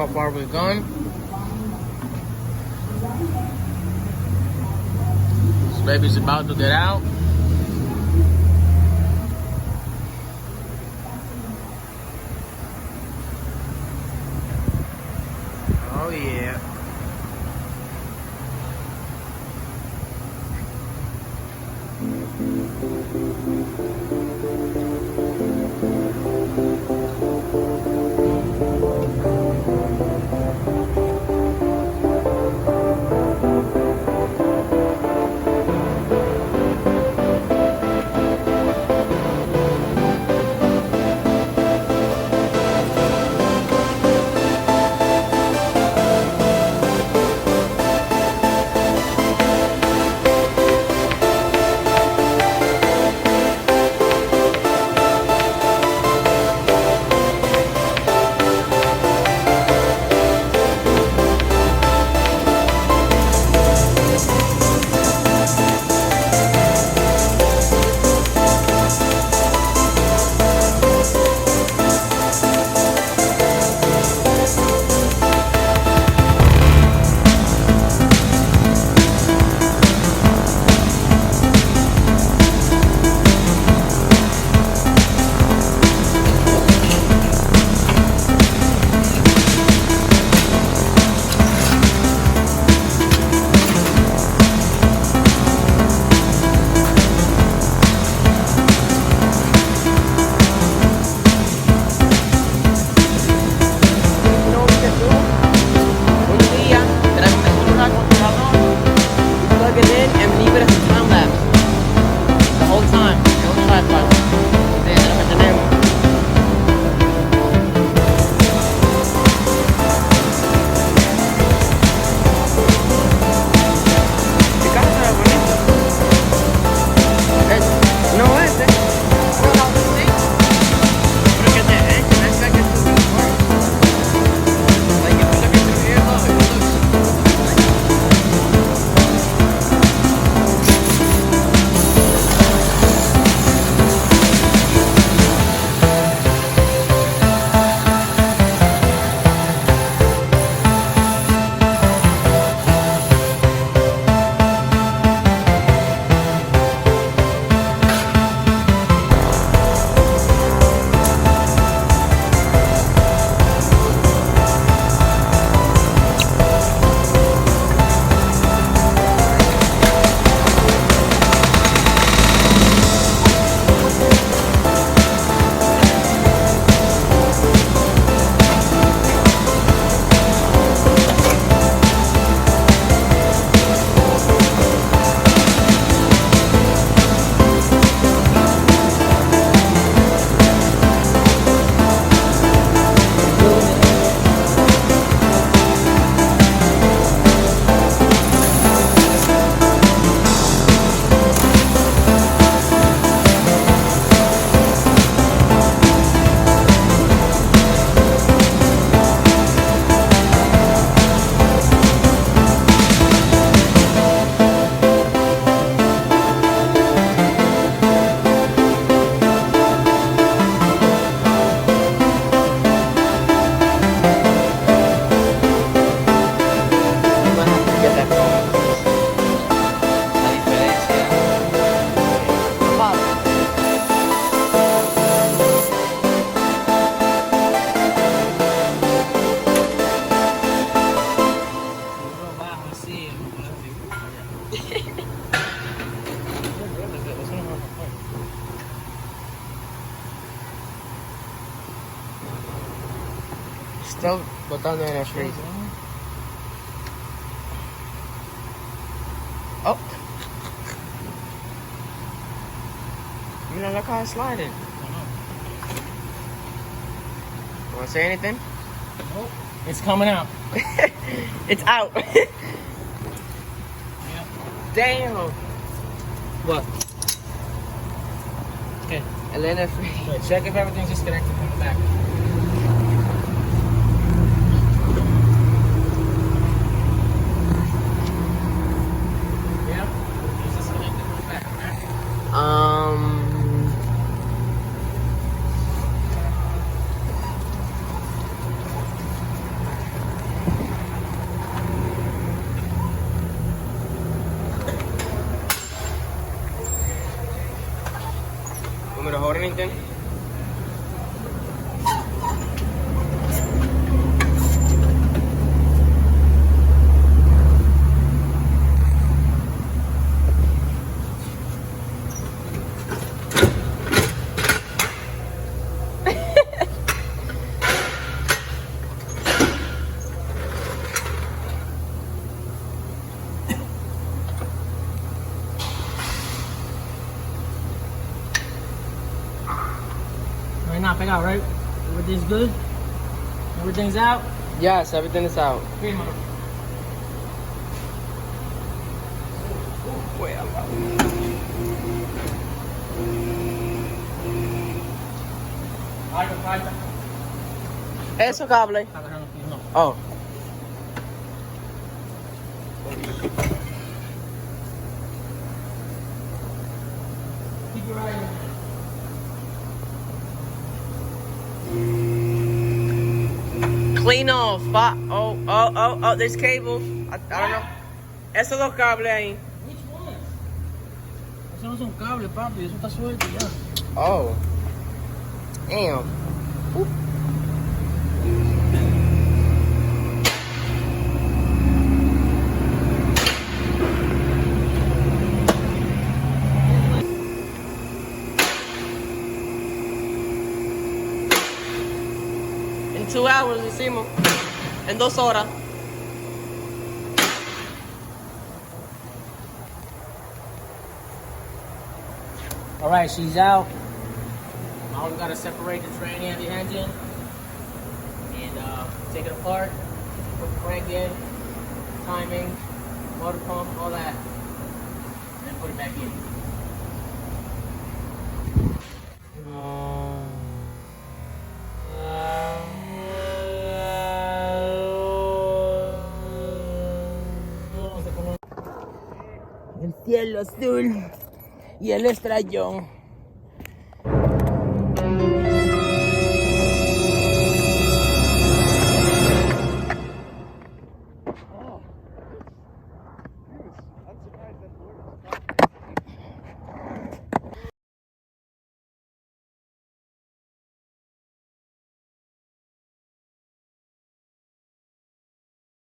how far we've gone. This baby's about to get out. Oh yeah. Still botando en el freezer. Oh. Mira, look how it's sliding. You want to say anything? Nope. It's coming out. It's out. Yeah. Damn. What? Okay. Elena free. Wait, check if everything's disconnected from the back. Yeah? It's disconnected from the back. pop it out, right? Everything's good? Everything's out? Yes, everything is out. Okay, mother. Wait, I'm out. Alta. Eso cable. No. Oh. Keep your eye on Clean off. Oh, there's cable. I don't know. Esos dos cables ahí. Which one? Eso no son cables, papi. Eso está suelto ya. Oh. Damn. Oop. In 2 hours hicimos. En 2 horas. All right, she's out. Now we gotta separate the tranny and the engine and take it apart, put the crank in, timing, motor pump, all that, and then put it back in. El cielo azul y el estrellón.